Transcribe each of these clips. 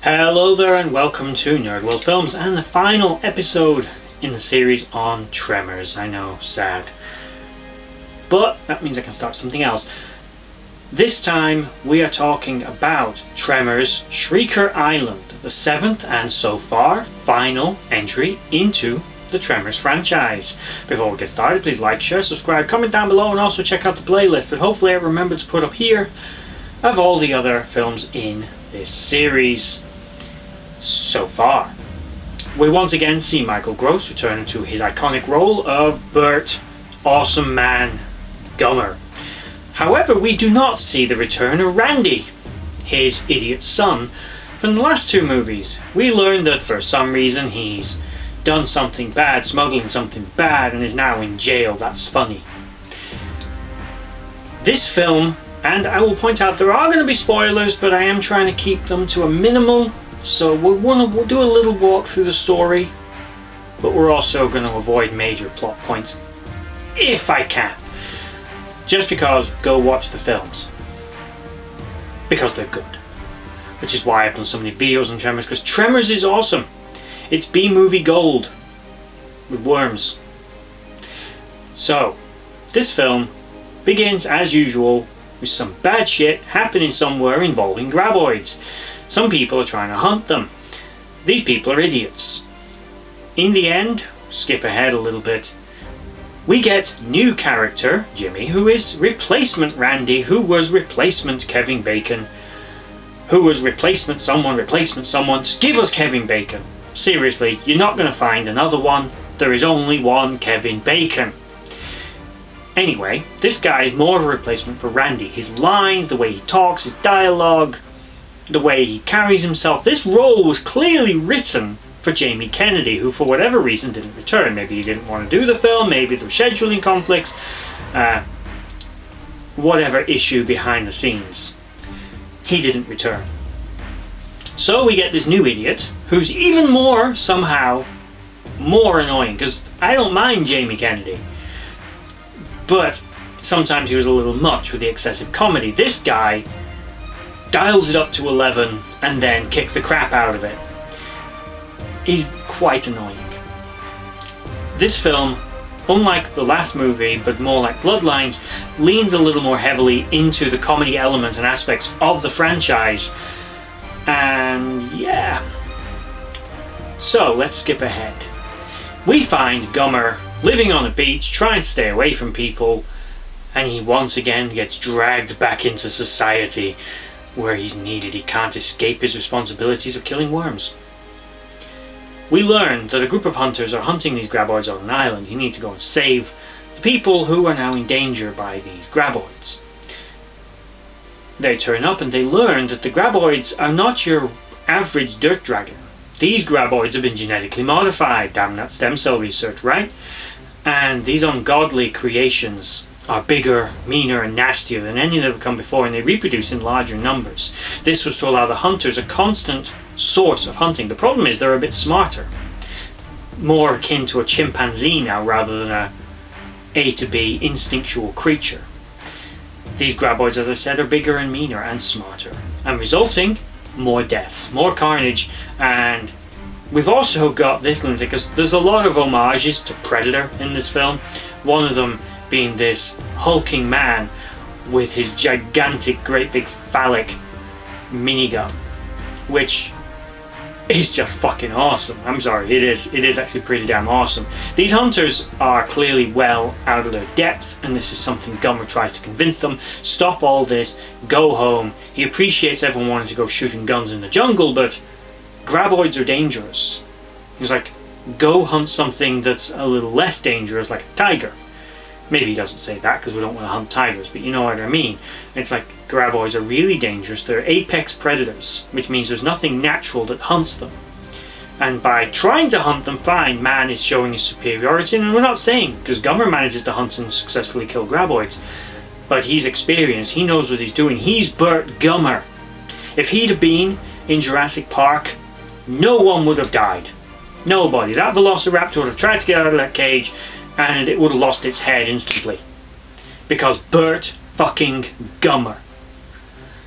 Hello there and welcome to Nerd.World Films and the final episode in the series on Tremors. I know, sad. But that means I can start something else. This time we are talking about Tremors Shrieker Island, the 7th and so far final entry into the Tremors franchise. Before we get started, please like, share, subscribe, comment down below, and also check out the playlist that hopefully I remember to put up here of all the other films in this series so far. We once again see Michael Gross return to his iconic role of Bert Awesome Man Gummer. However, we do not see the return of Randy, his idiot son, from the last two movies. We learn that for some reason he's done something bad, smuggling something bad, and is now in jail. That's funny. This film, and I will point out there are going to be spoilers, but I am trying to keep them to a minimal. So we'll do a little walk through the story, but we're also going to avoid major plot points if I can. Just because, go watch the films. Because they're good. Which is why I've done so many videos on Tremors, because Tremors is awesome. It's B-movie gold with worms. So, this film begins as usual with some bad shit happening somewhere involving graboids. Some people are trying to hunt them. These people are idiots. In the end, skip ahead a little bit, we get new character, Jimmy, who is replacement Randy, who was replacement Kevin Bacon, who was replacement someone. Just give us Kevin Bacon. Seriously, you're not going to find another one. There is only one Kevin Bacon. Anyway, this guy is more of a replacement for Randy. His lines, the way he talks, his dialogue, the way he carries himself. This role was clearly written for Jamie Kennedy, who for whatever reason didn't return. Maybe he didn't want to do the film, maybe there were scheduling conflicts, whatever issue behind the scenes. He didn't return. So we get this new idiot, who's even more, somehow, more annoying, because I don't mind Jamie Kennedy, but sometimes he was a little much with the excessive comedy. This guy dials it up to 11 and then kicks the crap out of it. He's quite annoying. This film, unlike the last movie but more like Bloodlines, leans a little more heavily into the comedy elements and aspects of the franchise. And yeah. So let's skip ahead. We find Gummer living on a beach trying to stay away from people, and he once again gets dragged back into society where he's needed. He can't escape his responsibilities of killing worms. We learn that a group of hunters are hunting these graboids on an island. You need to go and save the people who are now in danger by these graboids. They turn up and they learn that the graboids are not your average dirt dragon. These graboids have been genetically modified. Damn that stem cell research, right? And these ungodly creations are bigger, meaner and nastier than any that have come before, and they reproduce in larger numbers. This was to allow the hunters a constant source of hunting. The problem is they're a bit smarter, more akin to a chimpanzee now rather than a to B instinctual creature. These graboids, as I said, are bigger and meaner and smarter, and resulting more deaths, more carnage. And we've also got this lunatic, because there's a lot of homages to Predator in this film, one of them being this hulking man with his gigantic, great big phallic minigun, which is just fucking awesome. I'm sorry, it is actually pretty damn awesome. These hunters are clearly well out of their depth, and this is something Gummer tries to convince them. Stop all this, go home. He appreciates everyone wanting to go shooting guns in the jungle, but graboids are dangerous. He's like, go hunt something that's a little less dangerous, like a tiger. Maybe he doesn't say that because we don't want to hunt tigers, but you know what I mean. It's like graboids are really dangerous. They're apex predators, which means there's nothing natural that hunts them. And by trying to hunt them, fine, man is showing his superiority, and we're not saying, because Gummer manages to hunt and successfully kill graboids, but he's experienced, he knows what he's doing. He's Bert Gummer. If he'd have been in Jurassic Park, no one would have died. Nobody. That velociraptor would have tried to get out of that cage, and it would have lost its head instantly. Because Bert fucking Gummer.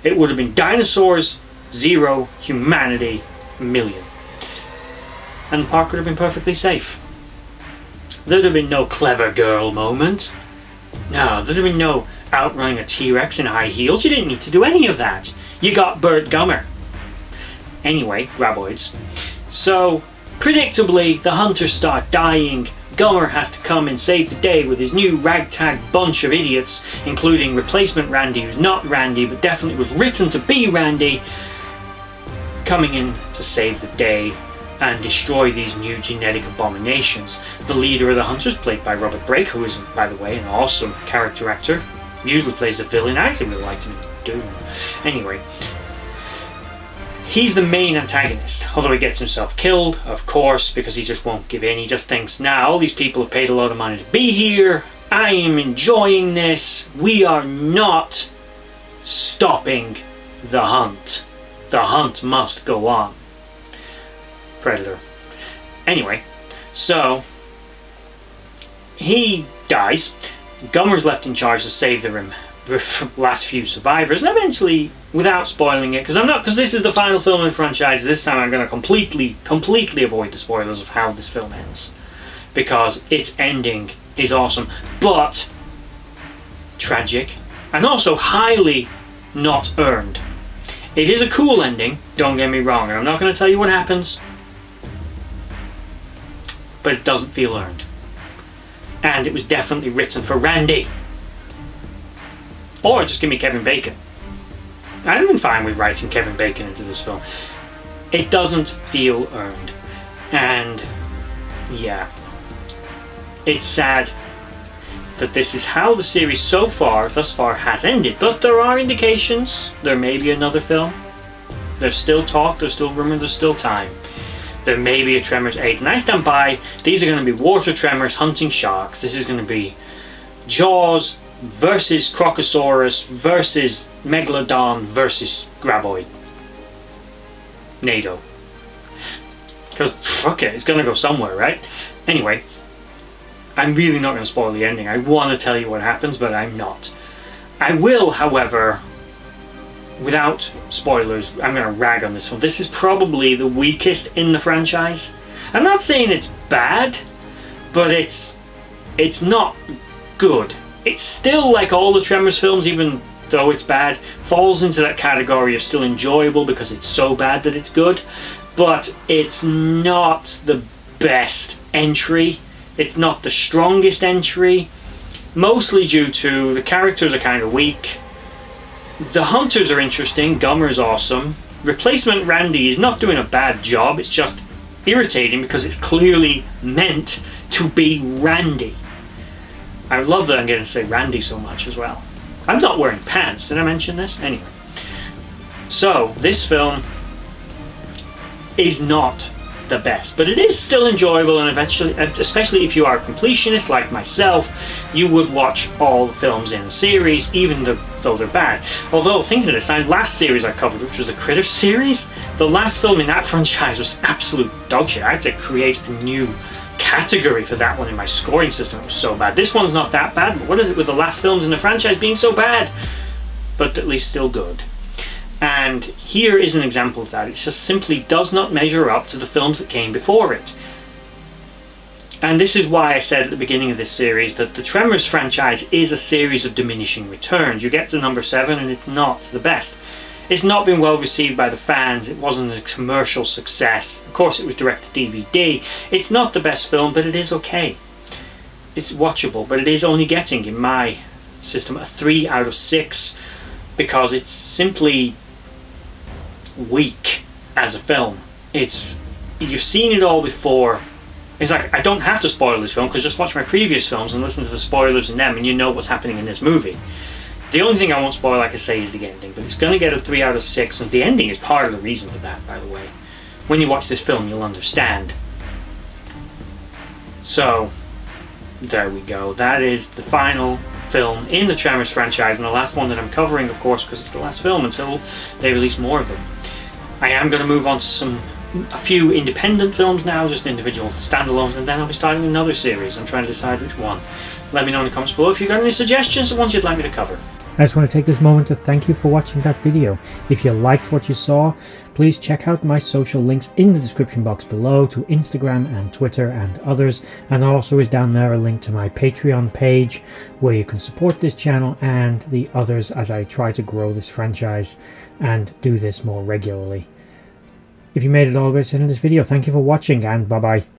It would have been dinosaurs 0 humanity, million. And the park could have been perfectly safe. There'd have been no clever girl moment. No, there'd have been no outrunning a T-Rex in high heels. You didn't need to do any of that. You got Bert Gummer. Anyway, graboids. So, predictably, the hunters start dying. Gummer has to come and save the day with his new ragtag bunch of idiots, including replacement Randy, who's not Randy, but definitely was written to be Randy, coming in to save the day and destroy these new genetic abominations. The leader of the hunters, played by Robert Brake, who is, by the way, an awesome character actor, usually plays a villain. I actually really liked him in Doom. Anyway, he's the main antagonist, although he gets himself killed, of course, because he just won't give in. He just thinks, now all these people have paid a lot of money to be here, I am enjoying this, we are not stopping the hunt. The hunt must go on. Predator. Anyway, so he dies. Gummer's left in charge to save the last few survivors, and eventually, without spoiling it, because this is the final film in the franchise, this time I'm going to completely avoid the spoilers of how this film ends, because its ending is awesome, but tragic, and also highly not earned. It is a cool ending, don't get me wrong, and I'm not going to tell you what happens, but it doesn't feel earned. And it was definitely written for Randy. Or just give me Kevin Bacon. I've been fine with writing Kevin Bacon into this film. It doesn't feel earned. And yeah, it's sad that this is how the series thus far has ended. But there are indications there may be another film. There's still talk, there's still rumor, there's still time. There may be a Tremors 8, and I stand by. These are going to be water tremors hunting sharks. This is going to be Jaws versus Crocosaurus versus Megalodon versus Graboid. NATO. Because, fuck it, it's going to go somewhere, right? Anyway, I'm really not going to spoil the ending. I want to tell you what happens, but I'm not. I will, however, without spoilers, I'm going to rag on this one. This is probably the weakest in the franchise. I'm not saying it's bad, but it's not good. It's still, like all the Tremors films, even though it's bad, falls into that category of still enjoyable because it's so bad that it's good, but it's not the best entry. It's not the strongest entry, mostly due to the characters are kind of weak. The hunters are interesting, Gummer's awesome. Replacement Randy is not doing a bad job, it's just irritating because it's clearly meant to be Randy. I love that I'm going to say Randy so much as well. I'm not wearing pants, did I mention this? Anyway. So, this film is not the best, but it is still enjoyable, and eventually, especially if you are a completionist like myself, you would watch all the films in the series, even though they're bad. Although, thinking of this, the last series I covered, which was the Critter series, the last film in that franchise was absolute dogshit. I had to create a new category for that one in my scoring system. It was so bad. This one's not that bad, but what is it with the last films in the franchise being so bad? But at least still good. And here is an example of that. It just simply does not measure up to the films that came before it. And this is why I said at the beginning of this series that the Tremors franchise is a series of diminishing returns. You get to number 7 and it's not the best. It's not been well received by the fans. It wasn't a commercial success. Of course, it was direct to DVD. It's not the best film, but it is okay. It's watchable, but it is only getting, in my system, a 3 out of 6 because it's simply weak as a film. You've seen it all before. It's like, I don't have to spoil this film because just watch my previous films and listen to the spoilers in them and you know what's happening in this movie. The only thing I won't spoil, like I say, is the ending, but it's going to get a 3 out of 6, and the ending is part of the reason for that, by the way. When you watch this film, you'll understand. So, there we go. That is the final film in the Tremors franchise, and the last one that I'm covering, of course, because it's the last film until they release more of them. I am going to move on to a few independent films now, just individual standalones, and then I'll be starting another series. I'm trying to decide which one. Let me know in the comments below if you've got any suggestions of ones you'd like me to cover. I just want to take this moment to thank you for watching that video. If you liked what you saw, please check out my social links in the description box below to Instagram and Twitter and others, and also is down there a link to my Patreon page where you can support this channel and the others as I try to grow this franchise and do this more regularly. If you made it all the way to the end of this video, thank you for watching, and bye bye.